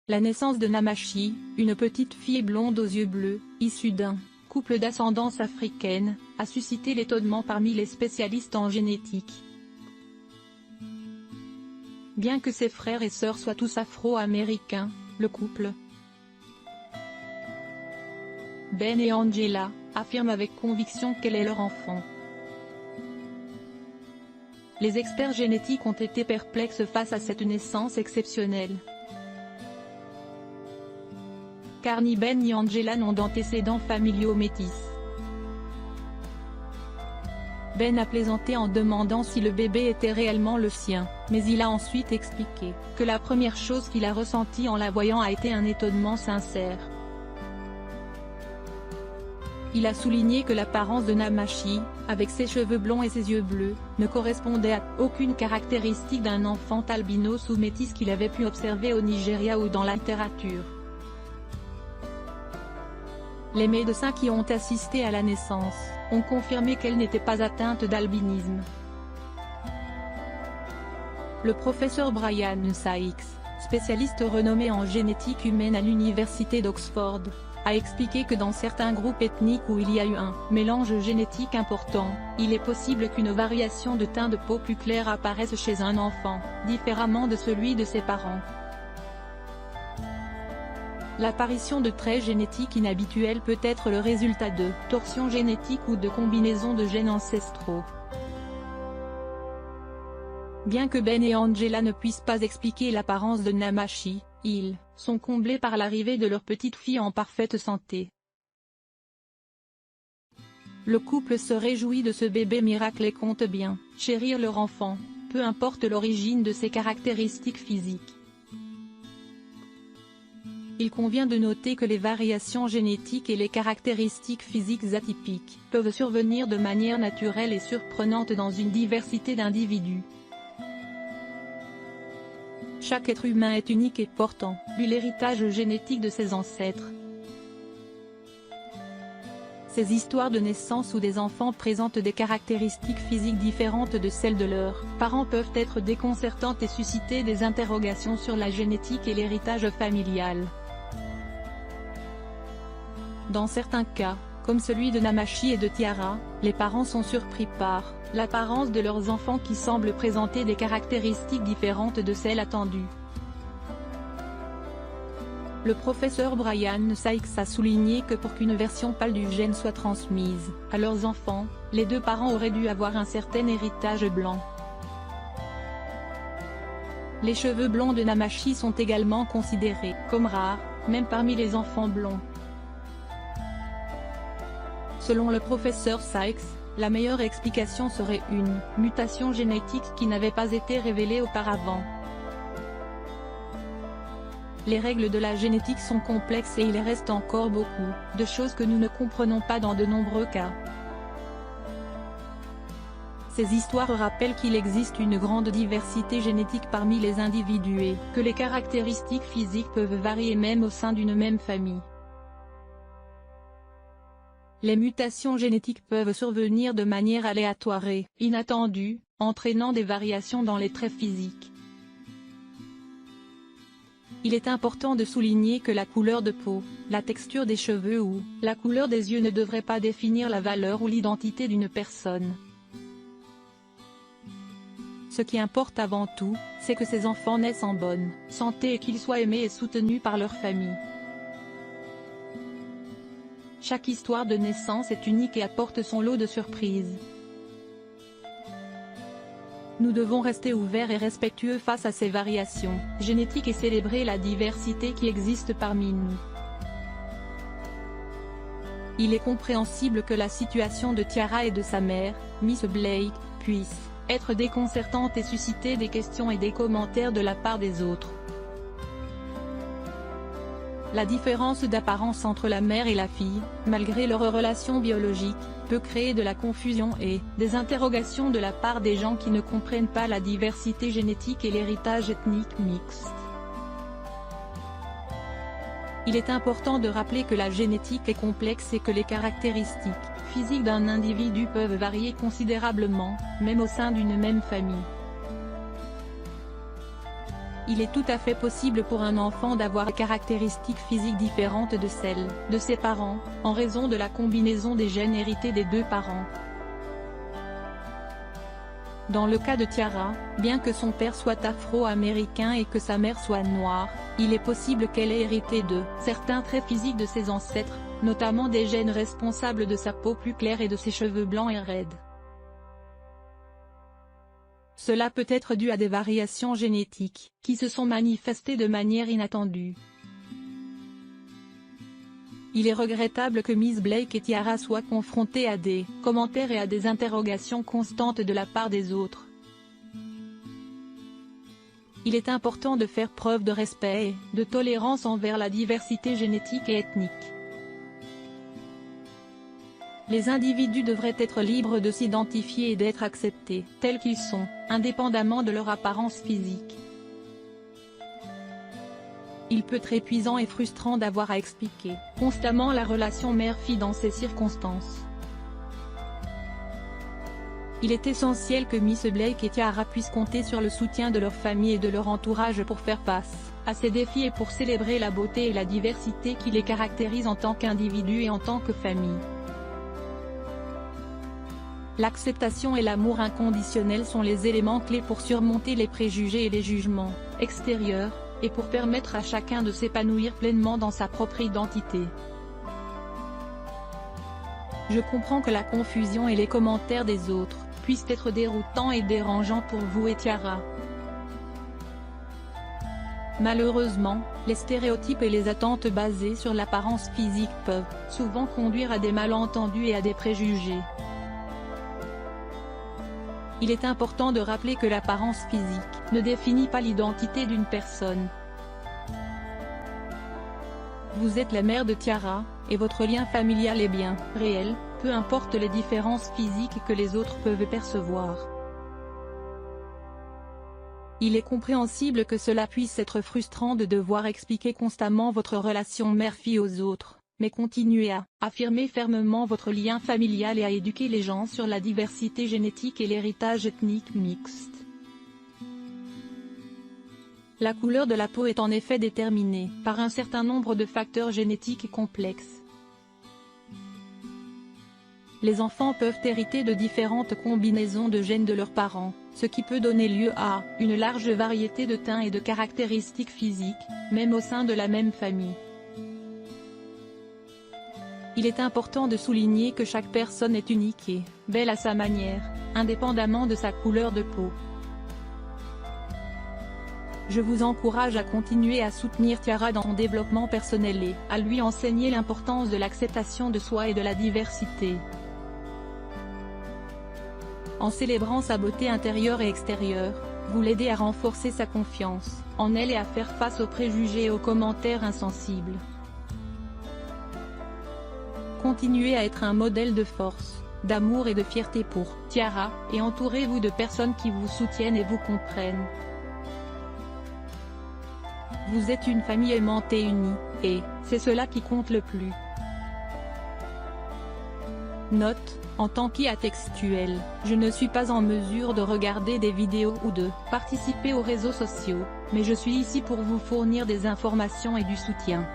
La naissance de Namachi, une petite fille blonde aux yeux bleus, issue d'un couple d'ascendance africaine, a suscité l'étonnement parmi les spécialistes en génétique. Bien que ses frères et sœurs soient tous afro-américains, le couple Ben et Angela affirment avec conviction qu'elle est leur enfant. Les experts génétiques ont été perplexes face à cette naissance exceptionnelle. Car ni Ben ni Angela n'ont d'antécédents familiaux métis. Ben a plaisanté en demandant si le bébé était réellement le sien, mais il a ensuite expliqué que la première chose qu'il a ressentie en la voyant a été un étonnement sincère. Il a souligné que l'apparence de Namachi, avec ses cheveux blonds et ses yeux bleus, ne correspondait à aucune caractéristique d'un enfant albinos ou métis qu'il avait pu observer au Nigeria ou dans la littérature. Les médecins qui ont assisté à la naissance ont confirmé qu'elle n'était pas atteinte d'albinisme. Le professeur Brian Sykes, spécialiste renommé en génétique humaine à l'université d'Oxford, a expliqué que dans certains groupes ethniques où il y a eu un mélange génétique important, il est possible qu'une variation de teint de peau plus clair apparaisse chez un enfant, différemment de celui de ses parents. L'apparition de traits génétiques inhabituels peut être le résultat de torsions génétiques ou de combinaisons de gènes ancestraux. Bien que Ben et Angela ne puissent pas expliquer l'apparence de Namachi, ils sont comblés par l'arrivée de leur petite fille en parfaite santé. Le couple se réjouit de ce bébé miracle et compte bien chérir leur enfant, peu importe l'origine de ses caractéristiques physiques. Il convient de noter que les variations génétiques et les caractéristiques physiques atypiques peuvent survenir de manière naturelle et surprenante dans une diversité d'individus. Chaque être humain est unique et porte en lui l'héritage génétique de ses ancêtres. Ces histoires de naissance où des enfants présentent des caractéristiques physiques différentes de celles de leurs parents peuvent être déconcertantes et susciter des interrogations sur la génétique et l'héritage familial. Dans certains cas, comme celui de Namachi et de Tiara, les parents sont surpris par l'apparence de leurs enfants qui semblent présenter des caractéristiques différentes de celles attendues. Le professeur Brian Sykes a souligné que pour qu'une version pâle du gène soit transmise à leurs enfants, les deux parents auraient dû avoir un certain héritage blanc. Les cheveux blonds de Namachi sont également considérés comme rares, même parmi les enfants blonds. Selon le professeur Sykes, la meilleure explication serait une mutation génétique qui n'avait pas été révélée auparavant. Les règles de la génétique sont complexes et il reste encore beaucoup de choses que nous ne comprenons pas dans de nombreux cas. Ces histoires rappellent qu'il existe une grande diversité génétique parmi les individus et que les caractéristiques physiques peuvent varier même au sein d'une même famille. Les mutations génétiques peuvent survenir de manière aléatoire et inattendue, entraînant des variations dans les traits physiques. Il est important de souligner que la couleur de peau, la texture des cheveux ou la couleur des yeux ne devraient pas définir la valeur ou l'identité d'une personne. Ce qui importe avant tout, c'est que ces enfants naissent en bonne santé et qu'ils soient aimés et soutenus par leur famille. Chaque histoire de naissance est unique et apporte son lot de surprises. Nous devons rester ouverts et respectueux face à ces variations génétiques et célébrer la diversité qui existe parmi nous. Il est compréhensible que la situation de Tiara et de sa mère, Miss Blake, puisse être déconcertante et susciter des questions et des commentaires de la part des autres. La différence d'apparence entre la mère et la fille, malgré leur relation biologique, peut créer de la confusion et des interrogations de la part des gens qui ne comprennent pas la diversité génétique et l'héritage ethnique mixte. Il est important de rappeler que la génétique est complexe et que les caractéristiques physiques d'un individu peuvent varier considérablement, même au sein d'une même famille. il est tout à fait possible pour un enfant d'avoir des caractéristiques physiques différentes de celles de ses parents, en raison de la combinaison des gènes hérités des deux parents. Dans le cas de Tiara, bien que son père soit afro-américain et que sa mère soit noire, il est possible qu'elle ait hérité de certains traits physiques de ses ancêtres, notamment des gènes responsables de sa peau plus claire et de ses cheveux blancs et raides. Cela peut être dû à des variations génétiques, qui se sont manifestées de manière inattendue. Il est regrettable que Miss Blake et Tiara soient confrontées à des commentaires et à des interrogations constantes de la part des autres. Il est important de faire preuve de respect et de tolérance envers la diversité génétique et ethnique. Les individus devraient être libres de s'identifier et d'être acceptés tels qu'ils sont, indépendamment de leur apparence physique. Il peut être épuisant et frustrant d'avoir à expliquer constamment la relation mère-fille dans ces circonstances. Il est essentiel que Miss Blake et Tiara puissent compter sur le soutien de leur famille et de leur entourage pour faire face à ces défis et pour célébrer la beauté et la diversité qui les caractérisent en tant qu'individus et en tant que famille. L'acceptation et l'amour inconditionnel sont les éléments clés pour surmonter les préjugés et les jugements extérieurs, et pour permettre à chacun de s'épanouir pleinement dans sa propre identité. Je comprends que la confusion et les commentaires des autres puissent être déroutants et dérangeants pour vous et Tiara. Malheureusement, les stéréotypes et les attentes basées sur l'apparence physique peuvent souvent conduire à des malentendus et à des préjugés. Il est important de rappeler que l'apparence physique ne définit pas l'identité d'une personne. Vous êtes la mère de Tiara, et votre lien familial est bien réel, peu importe les différences physiques que les autres peuvent percevoir. Il est compréhensible que cela puisse être frustrant de devoir expliquer constamment votre relation mère-fille aux autres, mais continuez à affirmer fermement votre lien familial et à éduquer les gens sur la diversité génétique et l'héritage ethnique mixte. La couleur de la peau est en effet déterminée par un certain nombre de facteurs génétiques complexes. Les enfants peuvent hériter de différentes combinaisons de gènes de leurs parents, ce qui peut donner lieu à une large variété de teints et de caractéristiques physiques, même au sein de la même famille. Il est important de souligner que chaque personne est unique et belle à sa manière, indépendamment de sa couleur de peau. Je vous encourage à continuer à soutenir Tiara dans son développement personnel et à lui enseigner l'importance de l'acceptation de soi et de la diversité. En célébrant sa beauté intérieure et extérieure, vous l'aidez à renforcer sa confiance en elle et à faire face aux préjugés et aux commentaires insensibles. Continuez à être un modèle de force, d'amour et de fierté pour Tiara, et entourez-vous de personnes qui vous soutiennent et vous comprennent. Vous êtes une famille aimante et unie, et c'est cela qui compte le plus. Note: en tant qu'atextuel, je ne suis pas en mesure de regarder des vidéos ou de participer aux réseaux sociaux, mais je suis ici pour vous fournir des informations et du soutien.